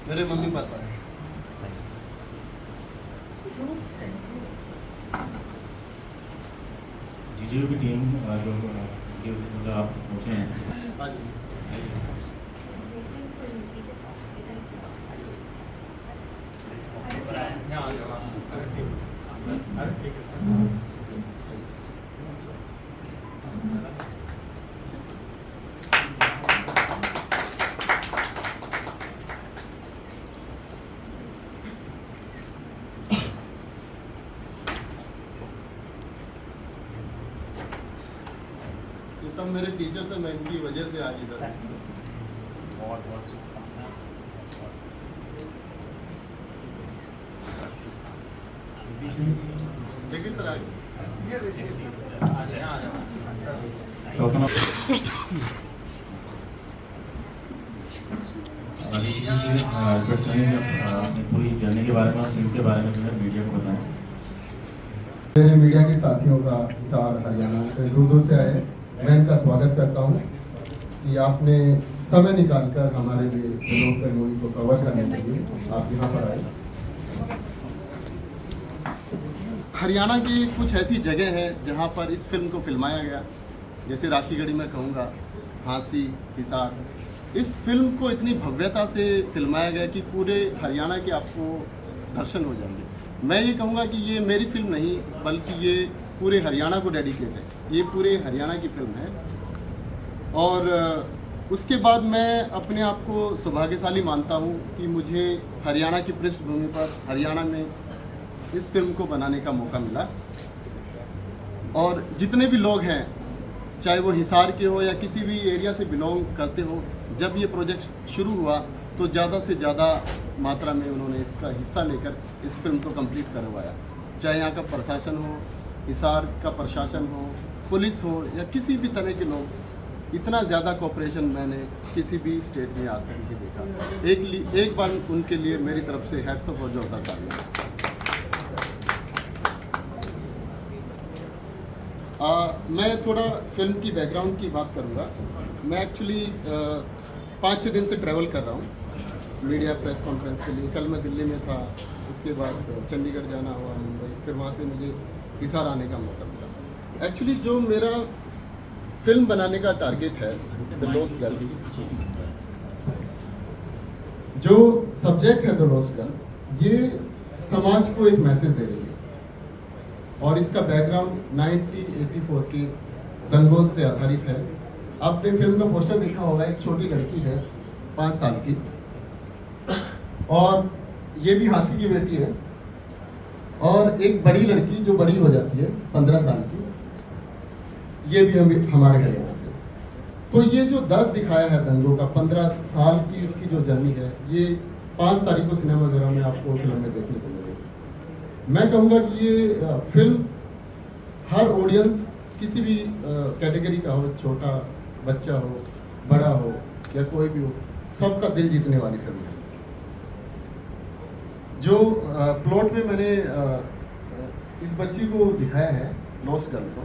मेरे mummy papa हैं। जीजीओ की टीम जो आप पहुँचे हैं। हाँ जी। ये सब मेरे टीचर्स हैं, मैं इनकी वजह से आज इधर बहुत बहुत देखिए सर आगे। पूरी जर्नी के बारे में, फिल्म के बारे में जो है मीडिया को बताएं। मेरे मीडिया के साथियों का हिसार हरियाणा से दूर दूर से आए, मैं इनका स्वागत करता हूं कि आपने समय निकालकर हमारे लिए लोकल मूवी को कवर करने के लिए आप यहाँ पर आए। हरियाणा की कुछ ऐसी जगह है जहाँ पर इस फिल्म को फिल्माया गया, जैसे राखीगढ़ी में कहूँगा, फांसी, हिसार। इस फिल्म को इतनी भव्यता से फिल्माया गया कि पूरे हरियाणा के आपको दर्शन हो जाएंगे। मैं ये कहूँगा कि ये मेरी फिल्म नहीं, बल्कि ये पूरे हरियाणा को डेडिकेट है। ये पूरे हरियाणा की फिल्म है। और उसके बाद मैं अपने आप को सौभाग्यशाली मानता हूँ कि मुझे हरियाणा की पृष्ठभूमि पर हरियाणा में इस फिल्म को बनाने का मौका मिला। और जितने भी लोग हैं, चाहे वो हिसार के हो या किसी भी एरिया से बिलोंग करते हो, जब ये प्रोजेक्ट शुरू हुआ तो ज़्यादा से ज़्यादा मात्रा में उन्होंने इसका हिस्सा लेकर इस फिल्म को कंप्लीट करवाया। चाहे यहाँ का प्रशासन हो, हिसार का प्रशासन हो, पुलिस हो या किसी भी तरह के लोग, इतना ज़्यादा कोऑपरेशन मैंने किसी भी स्टेट में आज तक नहीं देखा। एक बार उनके लिए मेरी तरफ से हैट्स ऑफ और जोरदार तालियां। मैं थोड़ा फिल्म की बैकग्राउंड की बात करूँगा। मैं एक्चुअली 5-6 दिन से ट्रैवल कर रहा हूँ मीडिया प्रेस कॉन्फ्रेंस के लिए। कल मैं दिल्ली में था, उसके बाद चंडीगढ़ जाना हुआ, मुंबई, फिर वहाँ से मुझे हिसार आने का मौका मिला। एक्चुअली जो मेरा फिल्म बनाने का टारगेट है, द लॉस्ट गर्ल, जो सब्जेक्ट है द लॉस्ट गर्ल, ये समाज को एक मैसेज दे रही है। और इसका बैकग्राउंड 1984 के दंगों से आधारित है। आपने फिल्म का पोस्टर देखा होगा, एक छोटी लड़की है 5 साल की, और ये भी हांसी की बेटी है, और एक बड़ी लड़की जो बड़ी हो जाती है 15 साल की, ये भी हमारे हरियाणा से। तो ये जो दर्द दिखाया है दंगों का, 15 साल की उसकी जो जर्नी है, ये 5 तारीख को सिनेमाघरों में आपको फिल्म में देखने को मिलेगी। मैं कहूँगा कि ये फिल्म हर ऑडियंस, किसी भी कैटेगरी का हो, छोटा बच्चा हो, बड़ा हो या कोई भी हो, सबका दिल जीतने वाली फिल्म है। जो प्लॉट में मैंने इस बच्ची को दिखाया है, लॉस्ट गर्ल को,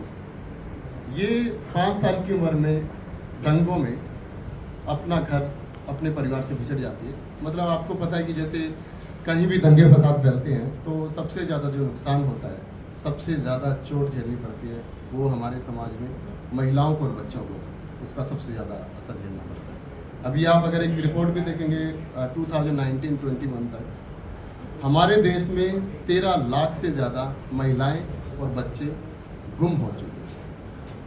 ये 5 साल की उम्र में दंगों में अपना घर, अपने परिवार से बिछड़ जाती है। मतलब आपको पता है कि जैसे कहीं भी दंगे फसाद फैलते हैं तो सबसे ज़्यादा जो नुकसान होता है, सबसे ज़्यादा चोट झेलनी पड़ती है, वो हमारे समाज में महिलाओं को और बच्चों को, उसका सबसे ज़्यादा असर झेलना पड़ता है। अभी आप अगर एक रिपोर्ट भी देखेंगे 2019-21 तक हमारे देश में 13 लाख से ज़्यादा महिलाएं और बच्चे गुम हो चुके हैं।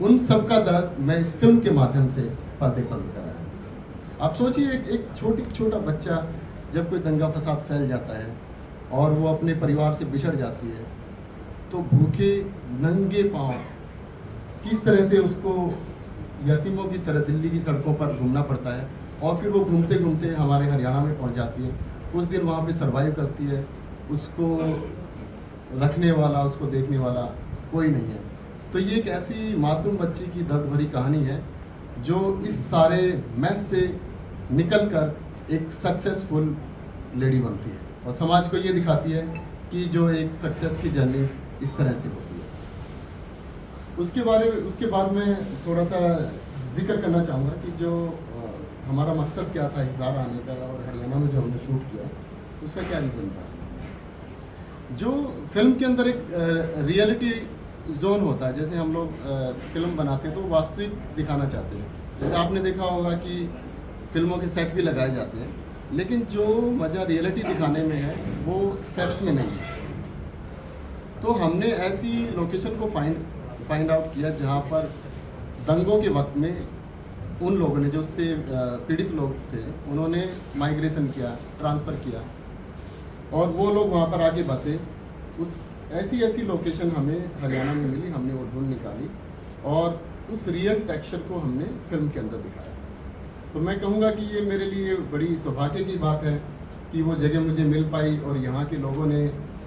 उन सब का दर्द मैं इस फिल्म के माध्यम से पर्दे पर उतारा है। आप सोचिए, एक छोटा बच्चा जब कोई दंगा फसाद फैल जाता है और वो अपने परिवार से बिछड़ जाती है, तो भूखे नंगे पांव किस तरह से उसको यतीमों की तरह दिल्ली की सड़कों पर घूमना पड़ता है, और फिर वो घूमते घूमते हमारे हरियाणा में पहुंच जाती है। कुछ दिन वहाँ पे सर्वाइव करती है, उसको रखने वाला, उसको देखने वाला कोई नहीं है। तो ये एक ऐसी मासूम बच्ची की दर्द भरी कहानी है जो इस सारे मैस से निकलकर एक सक्सेसफुल लेडी बनती है और समाज को ये दिखाती है कि जो एक सक्सेस की जर्नी इस तरह से होती है। उसके बाद मैं थोड़ा सा जिक्र करना चाहूँगा कि जो हमारा मकसद क्या था हिसार आने का और हरियाणा में जो हमने शूट किया उसका क्या रीज़न था। जो फिल्म के अंदर एक रियलिटी जोन होता है, जैसे हम लोग फिल्म बनाते हैं तो वास्तविक दिखाना चाहते हैं। जैसे आपने देखा होगा कि फिल्मों के सेट भी लगाए जाते हैं, लेकिन जो मज़ा रियलिटी दिखाने में है वो सेट्स में नहीं है। तो हमने ऐसी लोकेशन को फाइंड आउट किया जहाँ पर दंगों के वक्त में उन लोगों ने जो उससे पीड़ित लोग थे उन्होंने माइग्रेशन किया, ट्रांसफ़र किया और वो लोग वहाँ पर आके बसे। उस ऐसी लोकेशन हमें हरियाणा में मिली, हमने वो ढूंढ निकाली और उस रियल टेक्सचर को हमने फिल्म के अंदर दिखाया। तो मैं कहूँगा कि ये मेरे लिए बड़ी सौभाग्य की बात है कि वो जगह मुझे मिल पाई और यहाँ के लोगों ने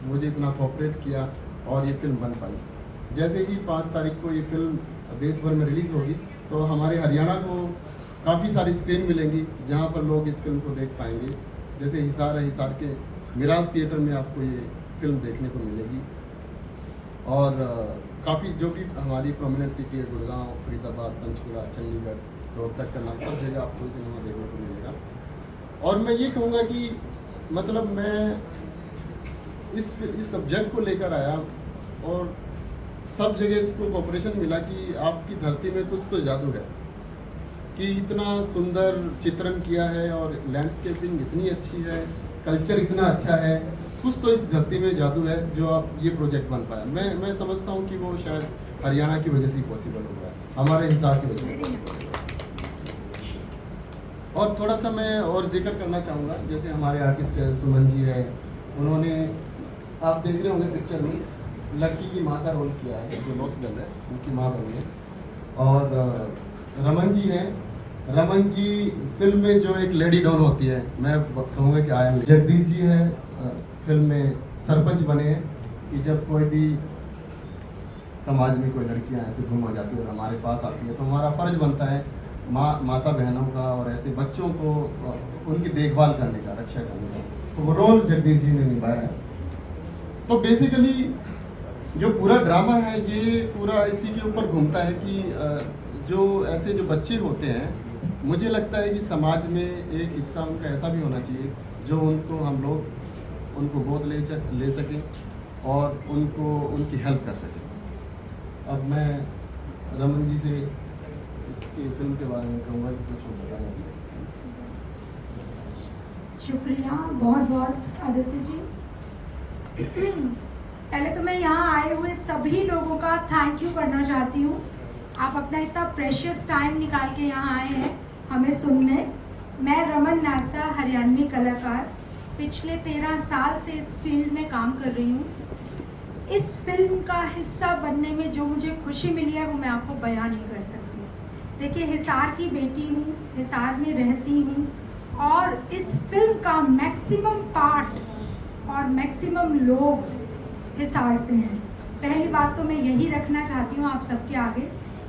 मुझे इतना कोऑपरेट किया और ये फिल्म बन पाई। जैसे ही 5 तारीख को ये फिल्म देश भर में रिलीज़ होगी तो हमारे हरियाणा को काफ़ी सारी स्क्रीन मिलेंगी जहाँ पर लोग इस फिल्म को देख पाएंगे। जैसे हिसार है, हिसार के मिराज थिएटर में आपको ये फिल्म देखने को मिलेगी और काफ़ी जो भी हमारी प्रोमिनेंट सिटी है, गुड़गांव, फरीदाबाद, पंचकुला, चंडीगढ़, रोहतक का नाम, सब जगह आपको सिनेमा देखने को मिलेगा। और मैं ये कहूँगा कि मतलब मैं इस सब्जेक्ट को लेकर आया और सब जगह इसको कोऑपरेशन मिला कि आपकी धरती में कुछ तो जादू है कि इतना सुंदर चित्रण किया है और लैंडस्केपिंग इतनी अच्छी है, कल्चर इतना अच्छा है, कुछ तो इस धरती में जादू है जो आप ये प्रोजेक्ट बन पाया। मैं समझता हूँ कि वो शायद हरियाणा की वजह से ही पॉसिबल होगा, हमारे हिसाब की वजह से। और थोड़ा सा मैं और जिक्र करना चाहूँगा, जैसे हमारे आर्टिस्ट सुमन जी है, उन्होंने आप देख रहे होंगे पिक्चर में लड़की की माँ का रोल किया है, जो लॉस गर्ल है उनकी माँ बनी है। और रमन जी हैं, रमन जी फिल्म में जो एक लेडी डॉन होती है, मैं कहूँगा कि आयन। जगदीश जी हैं, फिल्म में सरपंच बने हैं कि जब कोई भी समाज में कोई लड़कियाँ ऐसे गुम हो जाती है और हमारे पास आती है तो हमारा फ़र्ज बनता है माता बहनों का और ऐसे बच्चों को उनकी देखभाल करने का, रक्षा करने का। तो वो रोल जगदीश जी ने निभाया है। तो बेसिकली जो पूरा ड्रामा है ये पूरा इसी के ऊपर घूमता है कि जो ऐसे जो बच्चे होते हैं, मुझे लगता है कि समाज में एक हिस्सा उनका ऐसा भी होना चाहिए जो उनको हम लोग उनको गोद ले सकें और उनको उनकी हेल्प कर सकें। अब मैं रमन जी से इसकी फिल्म के बारे में कहूँगा कि कुछ बताएं। शुक्रिया बहुत बहुत आदित्य जी। पहले तो मैं यहाँ आए हुए सभी लोगों का थैंक यू करना चाहती हूँ। आप अपना इतना प्रेशियस टाइम निकाल के यहाँ आए हैं हमें सुनने। मैं रमन नासा, हरियाणवी कलाकार, पिछले 13 साल से इस फील्ड में काम कर रही हूँ। इस फिल्म का हिस्सा बनने में जो मुझे खुशी मिली है वो मैं आपको बयान नहीं कर सकती। देखिए, हिसार की बेटी हूँ, हिसार में रहती हूँ और इस फिल्म का मैक्सिमम पार्ट और मैक्सिमम लोग हिसार से हैं। पहली बात तो मैं यही रखना चाहती हूँ आप सबके आगे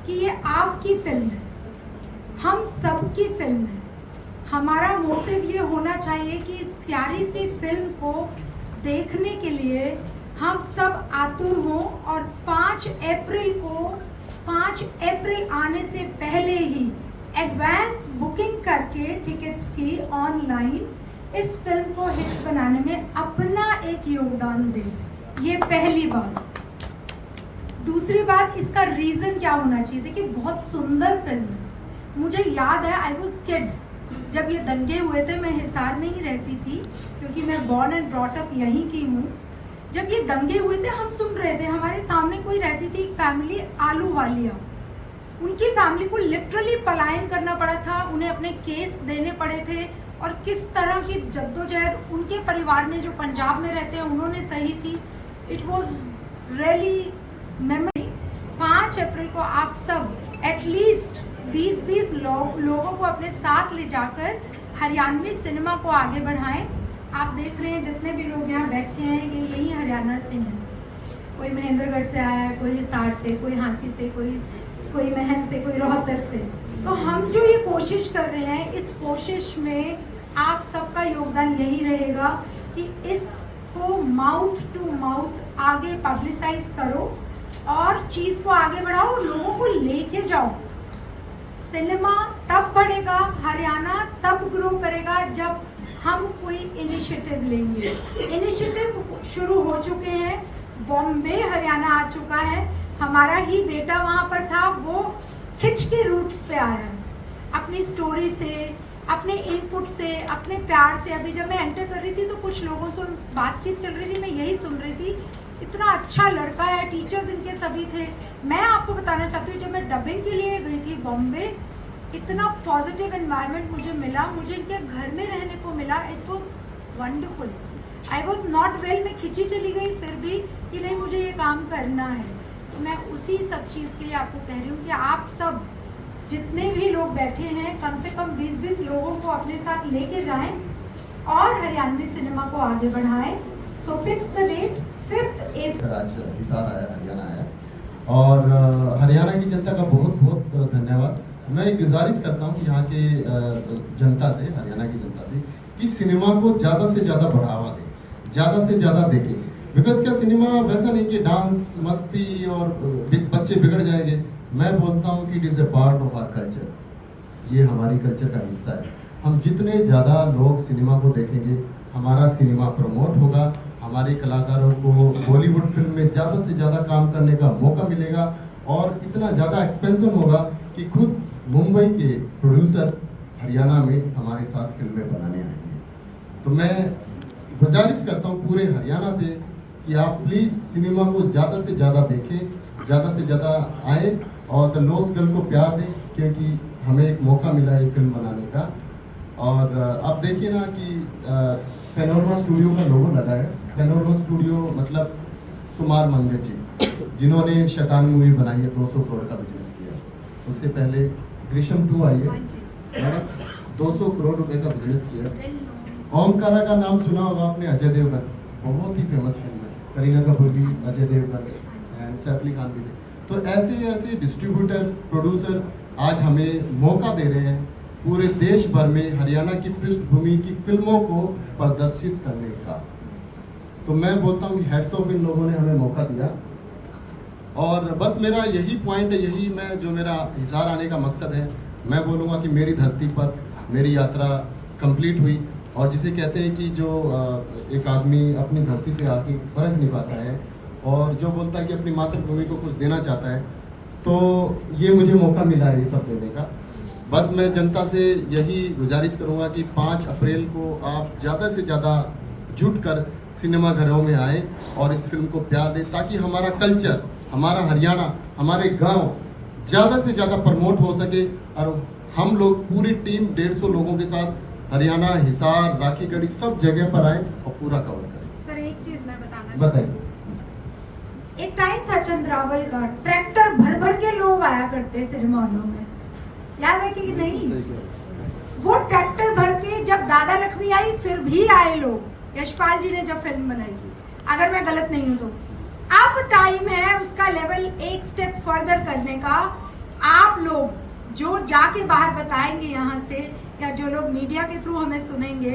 कि ये आपकी फिल्म है, हम सबकी फिल्म है। हमारा मोटिव ये होना चाहिए कि इस प्यारी सी फिल्म को देखने के लिए हम सब आतुर हों और 5 अप्रैल आने से पहले ही एडवांस बुकिंग करके टिकट्स की ऑनलाइन इस फिल्म को हिट बनाने में अपना एक योगदान दें। ये पहली बात। दूसरी बात, इसका रीज़न क्या होना चाहिए? देखिए, बहुत सुंदर फिल्म है। मुझे याद है, आई वॉज किड, जब ये दंगे हुए थे, मैं हिसार में ही रहती थी क्योंकि मैं बॉर्न एंड ब्रॉट अप यहीं की हूँ। जब ये दंगे हुए थे हम सुन रहे थे, हमारे सामने कोई रहती थी एक फैमिली, आलू वालिया। उनकी फैमिली को लिटरली पलायन करना पड़ा था, उन्हें अपने केस देने पड़े थे और किस तरह की जद्दोजहद उनके परिवार ने जो पंजाब में रहते हैं उन्होंने सही थी। It was really memory. 5 अप्रैल को आप सब एटलीस्ट 20-20 लोगों को अपने साथ ले जाकर हरियाणवी सिनेमा को आगे बढ़ाएं। आप देख रहे हैं जितने भी लोग यहाँ बैठे हैं, हरियाणा से हैं, कोई महेंद्रगढ़ से आया है, कोई हिसार से, कोई हांसी से, कोई महन से, कोई रोहतक से। तो हम जो ये कोशिश कर रहे हैं, इस कोशिश में आप सबका योगदान यही रहेगा कि इसको माउथ टू माउथ आगे पब्लिसाइज करो और चीज़ को आगे बढ़ाओ और लोगों को लेके जाओ। सिनेमा तब बढ़ेगा, हरियाणा तब ग्रो करेगा जब हम कोई इनिशिएटिव लेंगे। इनिशिएटिव शुरू हो चुके हैं, बॉम्बे हरियाणा आ चुका है, हमारा ही बेटा वहाँ पर था, वो खिंच के रूट्स पे आया है अपनी स्टोरी से, अपने इनपुट से, अपने प्यार से। अभी जब मैं एंटर कर रही थी तो कुछ लोगों से बातचीत चल रही थी, मैं यही सुन रही थी, इतना अच्छा लड़का है, टीचर्स इनके सभी थे। मैं आपको बताना चाहती हूँ, जब मैं डबिंग के लिए गई थी बॉम्बे, इतना पॉजिटिव एनवायरनमेंट मुझे मिला, मुझे इनके घर में रहने को मिला। It was wonderful. I was not well, मैं खिंची चली गई फिर भी कि नहीं मुझे ये काम करना है। तो मैं उसी सब चीज़ के लिए आपको कह रही हूँ कि आप सब जितने भी लोग बैठे हैं, कम से कम 20-20 लोगों को अपने साथ लेके जाएं और हरियाणवी सिनेमा को आगे बढ़ाएं। So fix the date 5th April। आज हिसार आया, हरियाणा आया, और हरियाणा की जनता का बहुत बहुत धन्यवाद। मैं एक गुजारिश करता हूँ यहाँ के जनता से, हरियाणा की जनता से, कि सिनेमा को ज़्यादा से ज़्यादा बढ़ावा दें, ज़्यादा से ज़्यादा देखें। बिकॉज क्या सिनेमा वैसा नहीं कि डांस, मस्ती और बच्चे बिगड़ जाएंगे। मैं बोलता हूँ कि it is a part of our culture, ये हमारी कल्चर का हिस्सा है। हम जितने ज़्यादा लोग सिनेमा को देखेंगे, हमारा सिनेमा प्रमोट होगा, हमारे कलाकारों को बॉलीवुड फिल्म में ज़्यादा से ज़्यादा काम करने का मौका मिलेगा और इतना ज़्यादा एक्सपेंशन होगा कि खुद मुंबई के प्रोड्यूसर्स हरियाणा में हमारे साथ फिल्में बनाने आएंगे। तो मैं गुजारिश करता हूँ पूरे हरियाणा से कि आप प्लीज़ सिनेमा को ज़्यादा से ज़्यादा देखें, ज़्यादा से ज़्यादा आए और द लॉस्ट गर्ल को प्यार दें, क्योंकि हमें एक मौका मिला है फिल्म बनाने का। और आप देखिए ना कि पैनोरमा स्टूडियो का लोगो लगा है। पैनोरमा स्टूडियो मतलब कुमार मंगल जी, जिन्होंने शैतान मूवी बनाई है, 200 करोड़ का बिजनेस किया। उससे पहले दृश्यम 2 आई है, 200 करोड़ रुपए का बिजनेस किया। ओमकारा का नाम सुना होगा आपने, अजय देवगन, बहुत ही फेमस फिल्म है। करीना कपूर भी, अजय देवगन एंड सैफ अली खान भी थे। तो ऐसे ऐसे डिस्ट्रीब्यूटर, प्रोड्यूसर आज हमें मौका दे रहे हैं पूरे देश भर में हरियाणा की पृष्ठभूमि की फिल्मों को प्रदर्शित करने का। तो मैं बोलता हूँ कि हेड्स ऑफ इन लोगों ने हमें मौका दिया। और बस मेरा यही पॉइंट है, यही मैं जो मेरा हिसार आने का मकसद है, मैं बोलूँगा कि मेरी धरती पर मेरी यात्रा कंप्लीट हुई। और जिसे कहते हैं कि जो एक आदमी अपनी धरती पे आके फ़र्ज निभाता है और जो बोलता है कि अपनी मातृभूमि को कुछ देना चाहता है, तो ये मुझे मौका मिला है ये सब देने का। बस मैं जनता से यही गुजारिश करूँगा कि 5 अप्रैल को आप ज़्यादा से ज़्यादा जुट कर सिनेमा घरों में आए और इस फिल्म को प्यार दें, ताकि हमारा कल्चर, हमारा हरियाणा, हमारे गांव ज़्यादा से ज़्यादा प्रमोट हो सके और हम लोग पूरी टीम 150 लोगों के साथ हरियाणा, हिसार, राखीगढ़ी सब जगह पर आए और पूरा कवर करें। सर एक चीज़ मैं बताइए। एक टाइम था चंद्रावल का, ट्रैक्टर भर भर के लोग आया करते सिनेमा हॉलों में, याद है कि नहीं? वो ट्रैक्टर भर के जब दादा लक्ष्मी आई फिर भी आए लोग, यशपाल जी ने जब फिल्म बनाई थी, अगर मैं गलत नहीं हूँ तो। अब टाइम है उसका लेवल एक स्टेप फर्दर करने का। आप लोग जो जाके बाहर बताएंगे यहाँ से, या जो लोग मीडिया के थ्रू हमें सुनेंगे,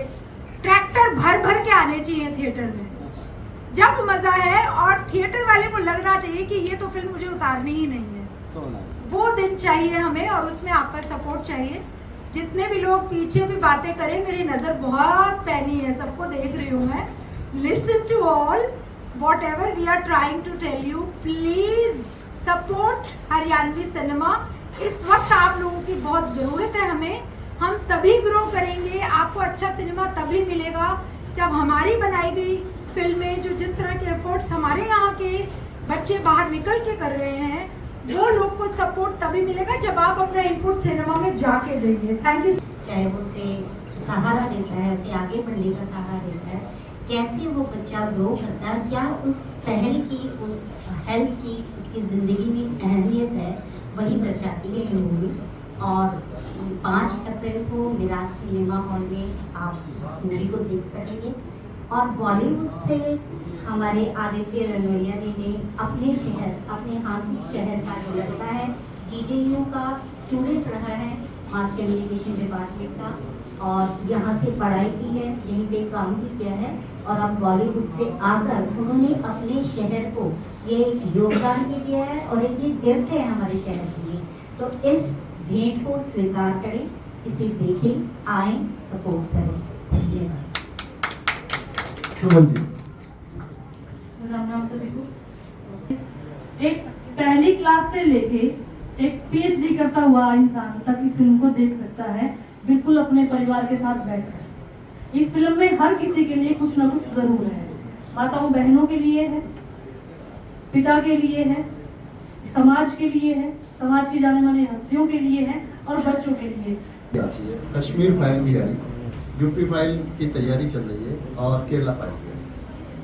ट्रैक्टर भर भर के आने चाहिए थिएटर में, जब मजा है। और थिएटर वाले को लगना चाहिए कि ये तो फिल्म मुझे उतारनी ही नहीं है। वो दिन चाहिए हमें और उसमें आपका सपोर्ट चाहिए। जितने भी लोग पीछे भी बातें करें, मेरी नज़र बहुत पैनी है, सबको देख रही हूँ मैं। Listen to all whatever we are trying to tell you, please support Haryanvi cinema. इस वक्त आप लोगों की बहुत ज़रूरत है हमें। हम तभी ग्रो करेंगे, आपको अच्छा सिनेमा तभी मिलेगा जब हमारी बनाई गई फिल्में, जो जिस तरह के एफर्ट्स हमारे यहाँ के बच्चे बाहर निकल के कर रहे हैं, वो लोग को सपोर्ट तभी मिलेगा जब आप अपना इनपुट सिनेमा में जाके देंगे। Thank you. चाहे वो उसे सहारा देता है, उसे आगे बढ़ने का सहारा देता है, कैसे वो बच्चा ग्रो करता है, क्या उस पहल की, उस हेल्प की उसकी ज़िंदगी में अहमियत है, वही दर्शाती है ये मूवी। और 5 अप्रैल को विराज सिनेमा हॉल में आप इस मूवी को देख सकेंगे। और बॉलीवुड से हमारे आदित्य रनोइया जी ने अपने शहर, अपने हांसी शहर का जो लड़का है, GJU का स्टूडेंट रहा है, मास कम्युनिकेशन डिपार्टमेंट का, और यहाँ से पढ़ाई की है, यहीं पे काम भी किया है, और अब बॉलीवुड से आकर उन्होंने अपने शहर को ये योगदान भी दिया है और एक ये गिफ्ट है हमारे शहर के लिए। तो इस भेंट को स्वीकार करें, इसे देखें, आए, सपोर्ट करें। धन्यवाद। शुभम जी, राम राम सभी को। एक पहली क्लास से लेके एक PhD करता हुआ इंसान तक इस फिल्म को देख सकता है, बिल्कुल अपने परिवार के साथ बैठकर। इस फिल्म में हर किसी के लिए कुछ ना कुछ जरूर है। माताओं बहनों के लिए है, पिता के लिए है, समाज के लिए है, समाज की जाने माने हस्तियों के लिए है, और बच्चों के लिए। कश्मीर फाइल भी आई, यूपी फाइल की तैयारी चल रही है, और केरला फाइल भी आई।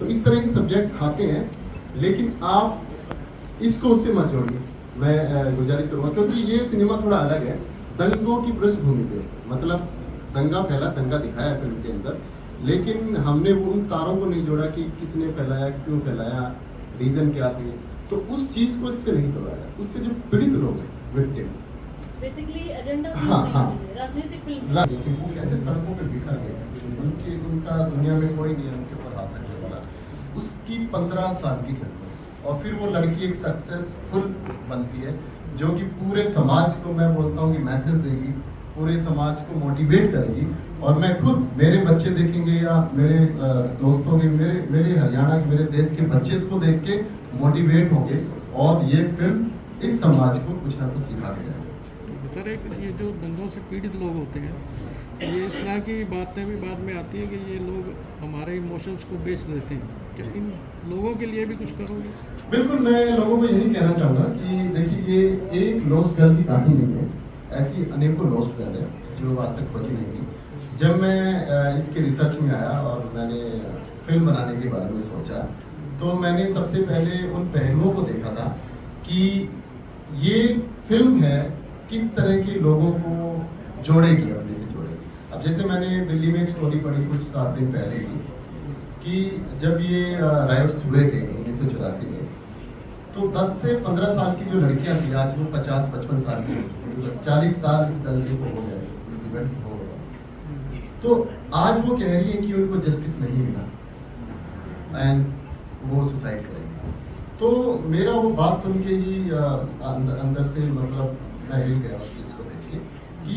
तो इस तरह के सब्जेक्ट आते हैं, लेकिन आप इसको उससे मत जोड़िए, मैं गुजारिश करूँगा, क्योंकि ये सिनेमा थोड़ा अलग है। दंगों की पृष्ठभूमि पे, मतलब दंगा फैला, दंगा दिखाया है फिल्म के अंदर, लेकिन हमने उन तारों को नहीं जोड़ा कि किसने फैलाया, क्यों फैलाया, रीजन क्या थे। तो उस चीज को इससे नहीं तोड़ा, उससे जो पीड़ित लोग हैं, विक्टिम, बेसिकली एजेंडा राजनीतिक फिल्म, लेकिन वो कैसे सड़कों पे बिखर गए, उनका दुनिया में कोई नहीं है उनके ऊपर हाथ रखने वाला। उसकी 15 साल की जर्नी, और फिर वो लड़की एक सक्सेसफुल बनती है, जो कि पूरे समाज को, मैं बोलता हूँ कि मैसेज देगी, पूरे समाज को मोटिवेट करेगी। और मैं खुद, मेरे बच्चे देखेंगे या मेरे दोस्तों के, मेरे हरियाणा के, मेरे देश के बच्चे इसको देख के मोटिवेट होंगे, और ये फिल्म इस समाज को कुछ ना कुछ सिखा के जाएगी। सर, एक ये जो दंगों से पीड़ित लोग होते हैं, ये इस तरह की बातें भी बाद में आती है कि ये लोग हमारे इमोशंस को बेच देते हैं। क्या इन लोगों के लिए भी कुछ करोगे? बिल्कुल, मैं लोगों को यही कहना चाहूँगा कि देखिए, ये एक लॉस्ट गर्ल की कहानी नहीं है, ऐसी अनेकों लॉस्ट गर्ल है जो आज तक खोजी नहीं की। जब मैं इसके रिसर्च में आया और मैंने फिल्म बनाने के बारे में सोचा, तो मैंने सबसे पहले उन पहलुओं को देखा था कि ये फिल्म है किस तरह के लोगों को जोड़ेगी, अपने से जोड़ेगी। अब जैसे मैंने दिल्ली में एक स्टोरी पढ़ी कुछ 7 दिन पहले की, कि जब ये राइट्स हुए थे 1984 में, तो 10 से 15 साल की जो लड़कियां थी, आज वो 50-55 साल की हो चुकी, तो 40 साल इस दंगे को हो गए, इस इवेंट को हो गया। तो आज वो कह रही है कि उनको जस्टिस नहीं मिला एंड वो सुसाइड करेंगे। तो मेरा वो बात सुन के ही अंदर से, मतलब मैं हिल गया उस चीज़ को देख के कि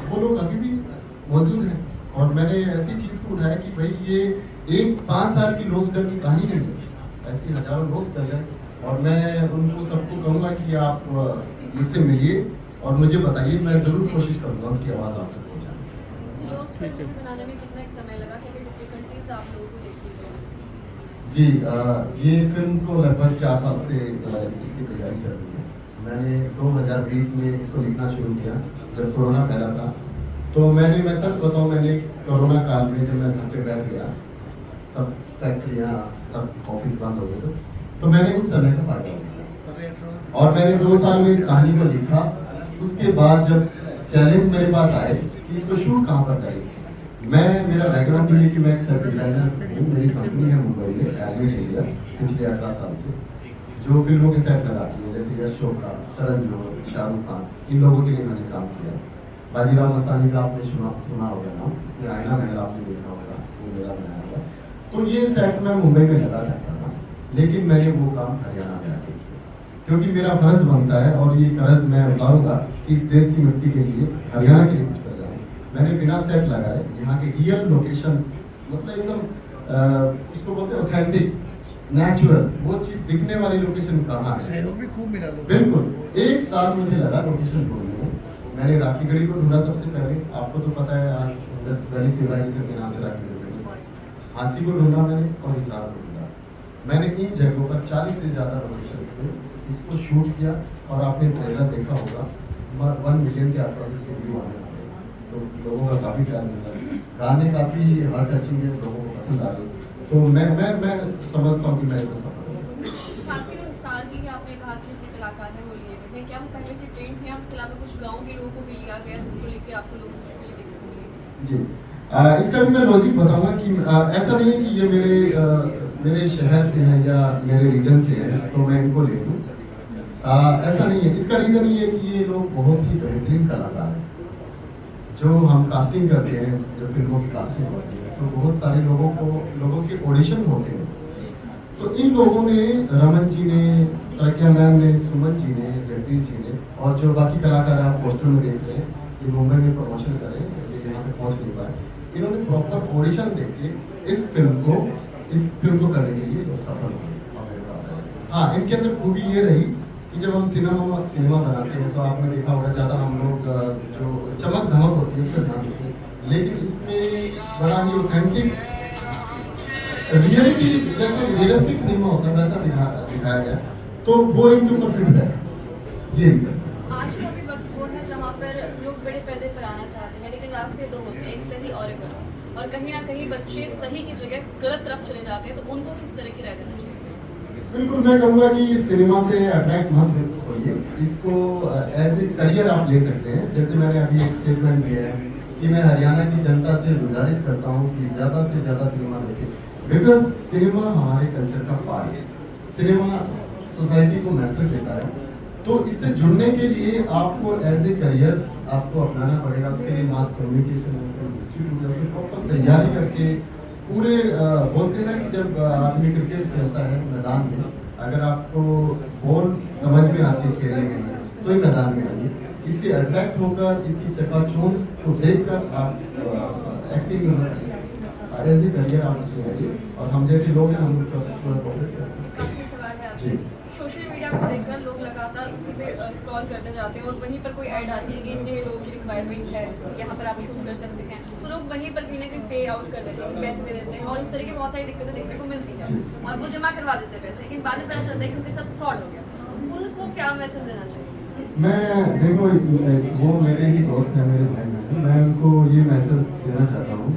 वो लोग अभी भी मौजूद हैं। और मैंने ऐसी चीज़ को उठाया कि भाई, ये एक 5 साल की लॉस्ट गर्ल की कहानी नहीं है, ऐसी हजारों लॉस्ट गर्ल है। और मैं उनको सबको कहूँगा कि आप मुझसे मिलिए और मुझे बताइए, मैं ज़रूर कोशिश करूँगा उनकी आवाज़ आप तक पहुँचाने। लॉस्ट गर्ल बनाने में कितना समय लगा, क्या डिफिकल्टीज आप लोगों को देखी? जी, ये फिल्म को लगभग 4 साल से इसकी तैयारी चल रही है। मैंने 2020 में इसको लिखना शुरू किया, जब कोरोना फैला था। तो मैं सच बताऊं, मैंने कोरोना काल में जब मैं घर पे बैठ गया, सब फैक्ट्रियाँ, सब ऑफिस बंद हो गए थे, तो मैंने उस समय का फायदा उठाया और मैंने 2 साल में इस कहानी को लिखा। उसके बाद जब चैलेंज मेरे पास आए कि इसको शूट कहाँ पर करें, मेरा बैकग्राउंड ये है कि मैं एक सेट डिजाइनर हूँ। मेरी कंपनी है मुंबई में, एडमिट इंडिया, पिछले 18 साल से, जो फिल्मों के सेट लगाती है, जैसे यश चोपड़ा, करण जौहर, शाहरुख खान, इन लोगों के लिए मैंने काम किया। बाजीराव मस्तानी का आपने सुना होगा नाम, इसमें आईना महल आपने देखा होगा, वो मेरा बनाया होगा। तो ये सेट मैं मुंबई में लगा सकता था, लेकिन मैंने वो काम हरियाणा में आके किया, क्योंकि मेरा फर्ज बनता है, और ये फर्ज मैं बताऊँगा कि इस देश की मिट्टी के लिए, हरियाणा के लिए कुछ कर जाऊँ। मैंने बिना सेट लगाए यहाँ के रियल लोकेशन, मतलब एकदम उसको बोलते हैं ऑथेंटिक, नेचुरल, वो चीज़ दिखने वाली लोकेशन कहाँ है, भी खूब मिला। बिल्कुल 1 साल मुझे लगा लोकेशन ढूंढने में। मैंने राखीगढ़ी को ढूंढा सबसे पहले, आपको तो पता है आज वैली सिविलाइजेशन के नाम से राखीगढ़ी, हांसी को ढूंढा मैंने और हिसार को ढूंढा। मैंने इन जगहों पर 40 से ज़्यादा लोकेशन पे इसको शूट किया, और आपने ट्रेलर देखा होगा, 1 मिलियन के आसपास इसके व्यू आने वाले, तो लोगों का काफ़ी प्यार मिला, गाने काफ़ी हार्ट टचिंग है, लोगों को पसंद आ गए। तो मैं समझता हूँ कि मैं इसमें सफल हूँ। खासकर उस साल की आपने कहा कि जितने कलाकार हैं वो लिए गए थे, क्या वो पहले से ट्रेंड थे या उसके अलावा कुछ गाँव के लोगों को भी लिया गया जिसको लेके आपको लोगों के लिए देखने को मिले? जी, इसका भी मैं लॉजिक बताऊंगा कि ऐसा नहीं है कि ये मेरे मेरे शहर से हैं या मेरे रीजन से हैं तो मैं इनको ले लूँ, ऐसा नहीं है। इसका रीज़न ये है कि ये लोग बहुत ही बेहतरीन कलाकार हैं। जो हम कास्टिंग करते हैं, जो फिल्मों की कास्टिंग होती है, तो बहुत सारे लोगों के ऑडिशन होते हैं। तो इन लोगों ने, रमन जी ने, प्रज्ञा मैम ने, सुमन जी ने, जगदीश जी ने, और जो बाकी कलाकार आप पोस्टर में देख रहे हैं, ये मुंबई में प्रमोशन करें, ये यहाँ पे पहुँच नहीं पाए, इन्होंने प्रॉपर ऑडिशन दे के इस फिल्म को करने के लिए सफल हुए। हाँ, इनके अंदर खूबी ये रही कि जब हम सिनेमा बनाते हैं तो आपने देखा होगा ज़्यादा हम लोग जो चमक धमक होती है उस पर ध्यान देते हैं, लेकिन इसमें बड़ा ही ऑथेंटिक रियलिटी, जैसे रियलिस्टिक सिनेमा होता है वैसा दिखाया गया, तो वो इनके ऊपर फिट है। ये रीजन। आज का भी वक्त वो है जहाँ पर लोग बड़े पैदे पर आना चाहते हैं, लेकिन रास्ते दो होते हैं, एक सही और एक गलत, और कहीं ना कहीं बच्चे सही की जगह गलत तरफ चले जाते हैं, तो उनको किस तरह की राय देना चाहिए? बिल्कुल, मैं कहूँगा कि सिनेमा से अट्रैक्ट मत होइए, इसको एज ए करियर आप ले सकते हैं। जैसे मैंने अभी एक स्टेटमेंट दिया है कि मैं हरियाणा की जनता से गुजारिश करता हूँ कि ज़्यादा से ज़्यादा सिनेमा देखें, बिकॉज सिनेमा हमारे कल्चर का पार्ट है। सिनेमा सोसाइटी को मैसेज देता है, तो इससे जुड़ने के लिए आपको एज ए करियर आपको अपनाना पड़ेगा। उसके लिए मास कम्युनिकेशन इंस्टीट्यूट प्रॉपर तैयारी करके पूरे बोलते हैं ना कि जब आदमी क्रिकेट खेलता है मैदान में, अगर आपको बॉल समझ में आती है खेलने के लिए तो ही मैदान में आइए। इससे अट्रैक्ट होकर, इसकी चकाचौंध को देखकर आप एक्टिंग में एज ए करियर आप उसमें आइए, और हम जैसे लोग हैं हम लोग कोऑपरेट करते हैं। काफी सवाल है आपसे। सोशल मीडिया को देखकर लोग लगातार उसी पे स्क्रॉल करते जाते हैं, और वहीं पर कोई ऐड आती है कि इतने लोगों की रिक्वायरमेंट है, यहाँ पर आप शूट कर सकते हैं, तो लोग वहीं पर कहीं ना कहीं पे आउट कर देते हैं, पैसे दे देते हैं, और इस तरह की बहुत सारी दिक्कतें देखने को मिलती है, और वो जमा करवा देते हैं पैसे, लेकिन बाद में पता चलता है कि उनके साथ फ्रॉड हो गया। उनको क्या मैसेज देना चाहिए? मैं देखो, वो मेरे ही दोस्त हैं, मेरे भाई हैं, मैं उनको ये मैसेज देना चाहता हूँ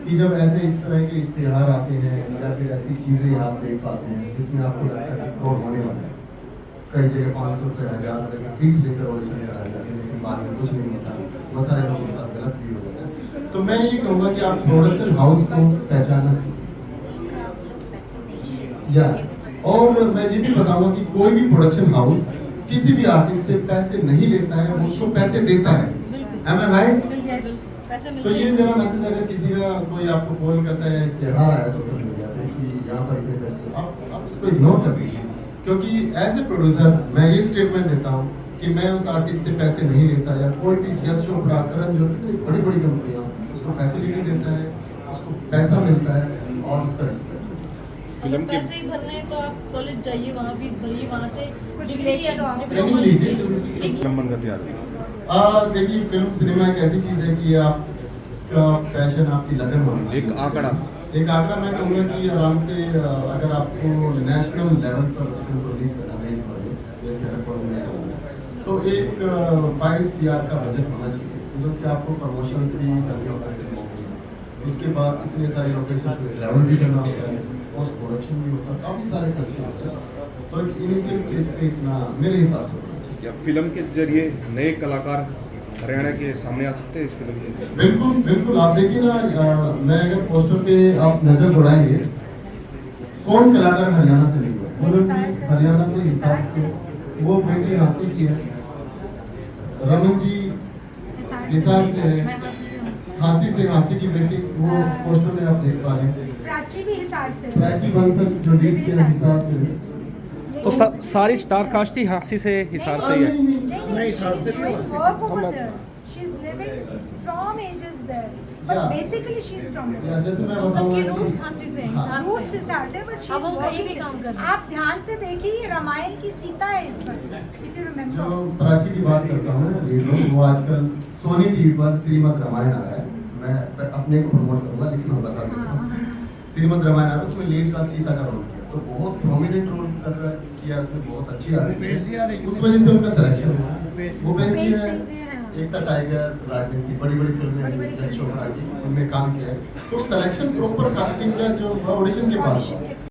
कि जब ऐसे इस तरह के इश्तेहार आते हैं या फिर ऐसी चीज़ें आप देख पाते हैं जिसमें आपको लगता है कि फ्रॉड होने वाला है, कई जगह 500 रुपये, 1000 रुपये की फीस लेकर ऑडिशन कराया जाता है, लेकिन बाद में कुछ नहीं होता, बहुत सारे लोगों के साथ गलत भी हो जाता है। तो मैं ये कहूँगा कि आप प्रोडक्शन हाउस को पहचाना या, और मैं ये भी बताऊँगा कि कोई भी प्रोडक्शन हाउस किसी भी आर्टिस्ट से पैसे नहीं लेता है, वो उसको पैसे देता है। Am I right? तो ये मेरा मैसेज, अगर किसी का कोई आपको कॉल करता है, इश्तेहार आया सोशल मीडिया पे कि यहाँ पर इतने पैसे, आप उसको इग्नोर कर दीजिए, क्योंकि एज ए प्रोड्यूसर मैं ये स्टेटमेंट देता हूँ कि मैं उस आर्टिस्ट से पैसे नहीं लेता, या कोई भी यश चोपड़ा, करण जो बड़ी बड़ी कंपनियाँ उसको फैसिलिटी देता है, उसको पैसा मिलता है और उसका रिस्पेक्ट। फिल्म के पैसे ही भरने हैं तो आप कॉलेज जाइए, वहाँ फीस भरिए, वहाँ से कुछ लेके तो आप ट्रेनिंग लीजिए। फिल्म बनकर तैयार हुई। देखिए, फिल्म सिनेमा एक ऐसी चीज़ है कि आपका पैशन, आपकी लगन होनी चाहिए। एक आंकड़ा मैं कहूँगा कि आराम से अगर आपको नेशनल लेवल पर फिल्म को रिलीज करना, देश भर में, तो एक 5 CR का बजट होना चाहिए, जो उसके आपको प्रमोशंस भी करने होते हैं, उसके बाद इतने सारे लोकेशन पे ट्रैवल भी करना होता है, पोस्ट प्रोडक्शन भी होता है, काफ़ी सारे खर्चे होते हैं। तो एक इनिशियल स्टेज पे इतना मेरे हिसाब से होना चाहिए। फिल्म के जरिए नए कलाकार हरियाणा के सामने आ सकते हैं इस फिल्म के? बिल्कुल बिल्कुल, आप देखिए ना, मैं अगर पोस्टर पे आप नजर दौड़ाएंगे, कौन कलाकार हरियाणा से नहीं हुआ? मतलब हरियाणा से, हिसार से, वो बेटी हासिल की है, रमन जी हिसार से है, हांसी की बेटी, वो पोस्टर में आप देख पा रहे हैं। प्राची भी हिसार से, प्राची बंसल जो लीड के हिसार से, तो सारी स्टार कास्ट ही हाँसी से, हिसार से ही है। नहीं, हिसार से भी She's living from ages there, Yeah. but basically she's from या जैसे मैं सबके बताऊंगा, रूट्स हाँसी से हैं, हिसार से roots हिसार से, but she's अब हम कहीं भी working काम कर रहे there. हैं। आप ध्यान से देखिए, रामायण की सीता है इस वक्त, if you remember. जो प्राची की बात करता हूँ, वो आजकल सोनी टीवी पर श्रीमद् रामायण आ रहा है, मैं अपने को प्रमोट करूँगा, लेकिन मैं बता देता हूँ, श्रीमद् रामायण आ रहा है, उसमें लीड का सीता का रोल किया, तो बहुत प्रोमिनेंट रोल किया उसने, बहुत अच्छी आ रही है, उस वजह से उनका सिलेक्शन हुआ। वो बेसी है, एकता टाइगर, राजनीति, बड़ी बड़ी फिल्में यश चोपड़ा की, उनमें काम किया है, तो सिलेक्शन प्रॉपर कास्टिंग का जो ऑडिशन के बाद